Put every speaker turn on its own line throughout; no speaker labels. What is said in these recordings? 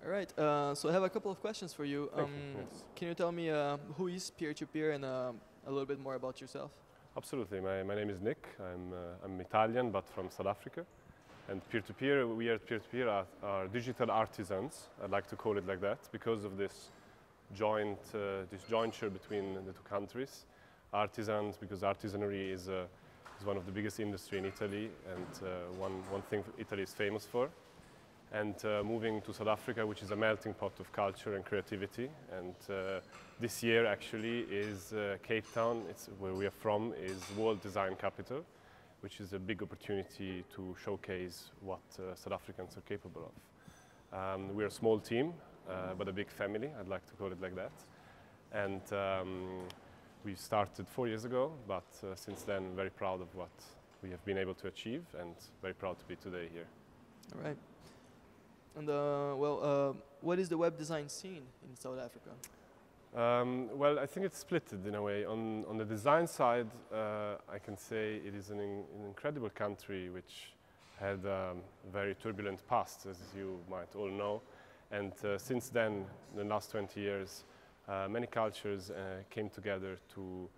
All right, so I have a couple of questions for you.
Thank you. Yes.
Can you tell me who is peer-to-peer and a little bit more about yourself?
Absolutely. My name is Nick. I'm Italian, but from South Africa. And peer-to-peer, we at peer-to-peer are digital artisans. I'd like to call it like that because of this jointure between the two countries. Artisans, because artisanry is one of the biggest industry in Italy, and one thing Italy is famous for. And moving to South Africa, which is a melting pot of culture and creativity. And this year actually is Cape Town, it's where we are from, is World Design Capital, which is a big opportunity to showcase what South Africans are capable of. We're a small team, but a big family, I'd like to call it like that. And we started 4 years ago, but since then very proud of what we have been able to achieve and very proud to be today here.
All right. And what is the web design scene in South Africa?
Well, I think it's split in a way. On the design side, I can say it is an incredible country which had a very turbulent past, as you might all know. And since then, in the last 20 years, many cultures came together to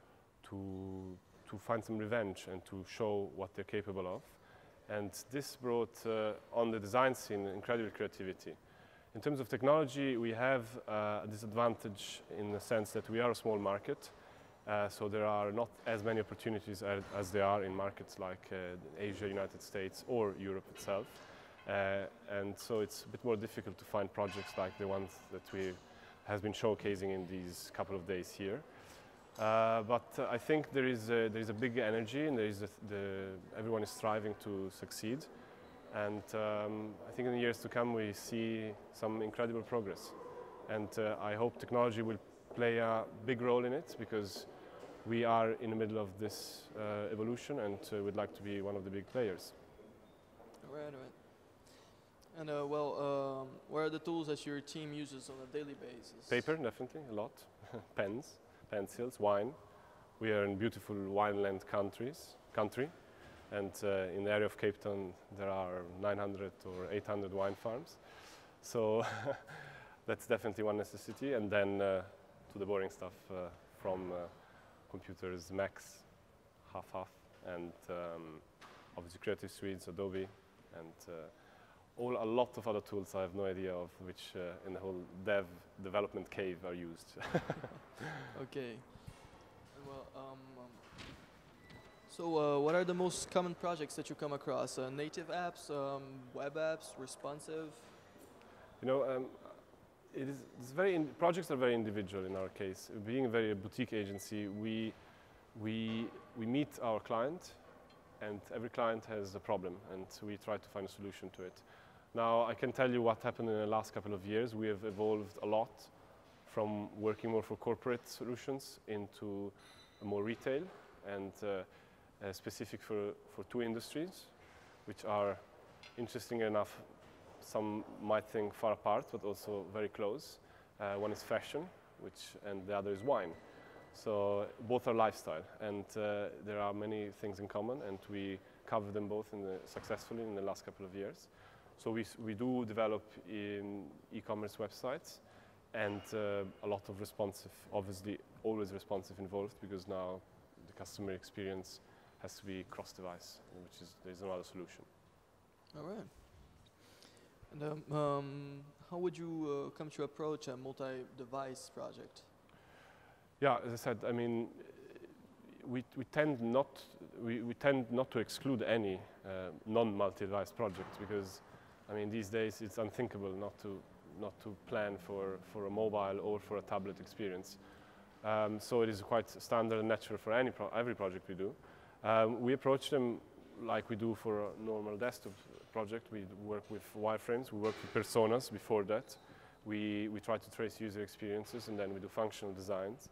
find some revenge and to show what they're capable of. And this brought on the design scene incredible creativity. In terms of technology, we have a disadvantage in the sense that we are a small market, so there are not as many opportunities as there are in markets like Asia, United States, or Europe itself. And so it's a bit more difficult to find projects like the ones that we have been showcasing in these couple of days here. But I think there is a big energy, and everyone is striving to succeed. And I think in the years to come we see some incredible progress. And I hope technology will play a big role in it, because we are in the middle of this evolution, and we'd like to be one of the big players.
All right, all right. And what are the tools that your team uses on a daily basis?
Paper, definitely, a lot. Pens. Pencils, wine. We are in beautiful wineland country, and in the area of Cape Town there are 900 or 800 wine farms. So that's definitely one necessity. And then to the boring stuff from computers, Macs, half, and obviously Creative Suites, Adobe, and a lot of other tools I have no idea of, which in the whole development cave are used.
Okay. Well, so what are the most common projects that you come across? Native apps, web apps, responsive?
You know, projects are very individual in our case. Being a very boutique agency, we meet our client, and every client has a problem, and we try to find a solution to it. Now, I can tell you what happened in the last couple of years. We have evolved a lot from working more for corporate solutions into more retail, and specific for two industries, which are, interesting enough, some might think far apart, but also very close. One is fashion, and the other is wine. So both are lifestyle, and there are many things in common, and we cover them both successfully in the last couple of years. So we do develop in e-commerce websites, and a lot of responsive, obviously always responsive involved, because now the customer experience has to be cross-device, there's another solution.
All right. And how would you come to approach a multi-device project?
Yeah, as I said, I mean, we tend not to exclude any non-multi-device project, because I mean these days it's unthinkable not to plan for a mobile or for a tablet experience. So it is quite standard and natural for every project we do. We approach them like we do for a normal desktop project. We work with wireframes, we work with personas before that. We try to trace user experiences, and then we do functional designs.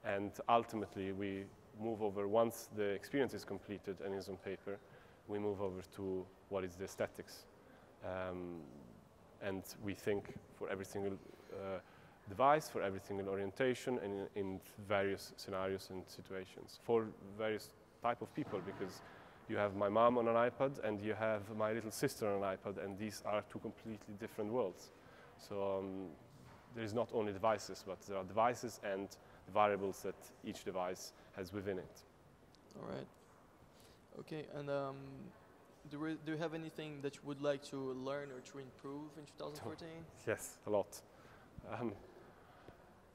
And ultimately we move over, once the experience is completed and is on paper, we move over to what is the aesthetics. And we think for every single device, for every single orientation, and in various scenarios and situations, for various type of people, because you have my mom on an iPad and you have my little sister on an iPad, and these are two completely different worlds. So there is not only devices, but there are devices and variables that each device has within it.
All right. Okay, and do you have anything that you would like to learn or to improve in 2014?
Yes, a lot.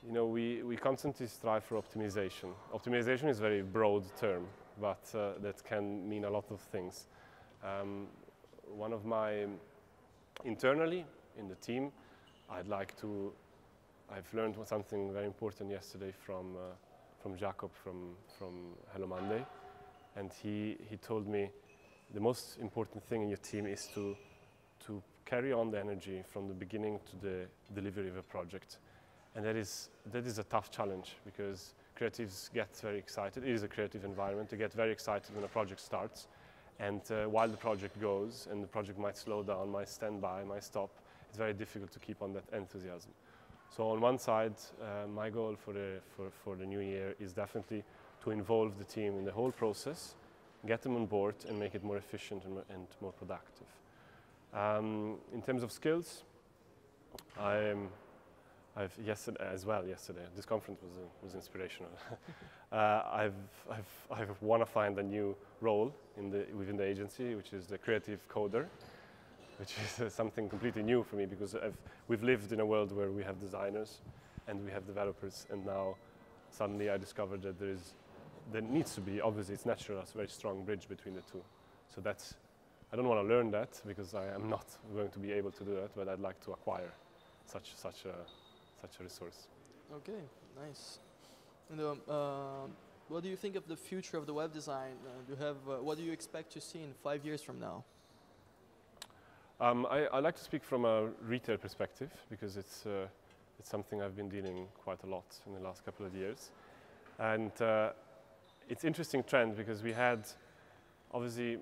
You know, we constantly strive for optimization. Optimization is a very broad term, but that can mean a lot of things. One of my, internally in the team, I've learned something very important yesterday from Jacob from Hello Monday, and he told me the most important thing in your team is to carry on the energy from the beginning to the delivery of a project. And that is a tough challenge, because creatives get very excited. It is a creative environment. They get very excited when a project starts. And while the project goes, and the project might slow down, might stand by, might stop, it's very difficult to keep on that enthusiasm. So on one side, my goal for the new year is definitely to involve the team in the whole process, get them on board, and make it more efficient and more productive. In terms of skills, yesterday, this conference was inspirational. I want to find a new role within the agency, which is the creative coder, which is something completely new for me, because we've lived in a world where we have designers and we have developers, and now suddenly I discovered that there needs to be, obviously it's natural, a very strong bridge between the two. So I don't want to learn that, because I am not going to be able to do that, but I'd like to acquire such a resource.
Okay, nice. And what do you think of the future of the web design? What do you expect to see in 5 years from now?
I like to speak from a retail perspective, because it's something I've been dealing quite a lot in the last couple of years. And it's an interesting trend, because we had, obviously,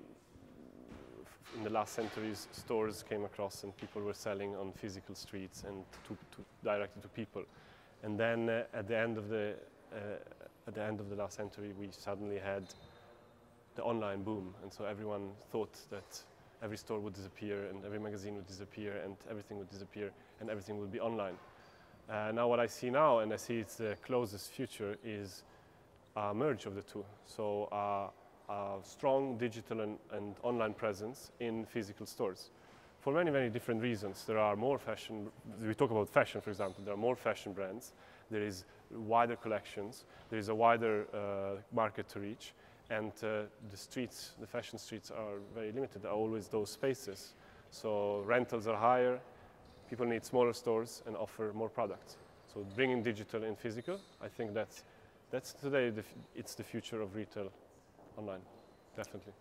in the last centuries, stores came across and people were selling on physical streets and directly to people. And then at the end of the last century, we suddenly had the online boom, and so everyone thought that every store would disappear and every magazine would disappear and everything would disappear and everything would be online. Now what I see now, and I see it's the closest future, is a merge of the two. So a strong digital and online presence in physical stores. For many, many different reasons. There are more fashion, we talk about fashion, for example, there are more fashion brands, there is wider collections, there is a wider market to reach, and the fashion streets are very limited, there are always those spaces. So rentals are higher, people need smaller stores and offer more products. So bringing digital and physical, I think that's today, it's the future of retail online, definitely.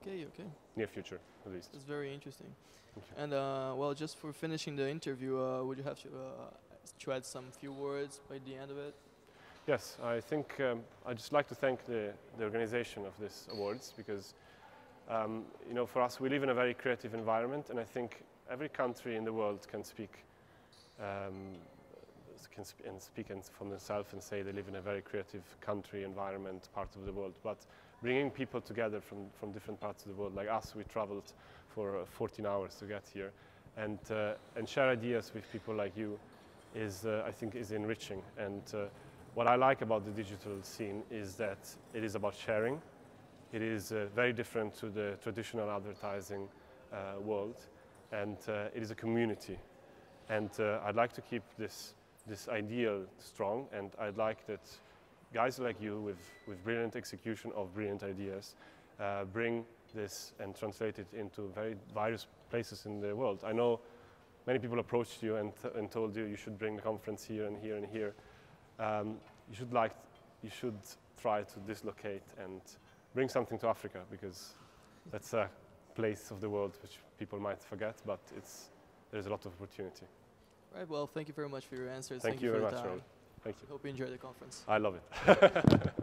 Okay.
Near future, at least.
That's very interesting. And well, just for finishing the interview, would you have to add some few words by the end of it?
Yes, I think I'd just like to thank the organization of this awards, because you know, for us, we live in a very creative environment, and I think every country in the world can speak from themselves and say they live in a very creative country, environment, part of the world. But bringing people together from different parts of the world, like us, we traveled for 14 hours to get here, and share ideas with people like you I think is enriching. And what I like about the digital scene is that it is about sharing. It is very different to the traditional advertising world, and it is a community. And I'd like to keep this ideal strong, and I'd like that guys like you with brilliant execution of brilliant ideas bring this and translate it into various places in the world. I know many people approached you and told you should bring the conference here and here and here. You should try to dislocate and bring something to Africa, because that's a place of the world which people might forget, but there's a lot of opportunity.
Right, well, thank you very much for your answers.
Thank you very much,
for your time.
Ron. Thank you.
Hope you enjoy the conference.
I love it.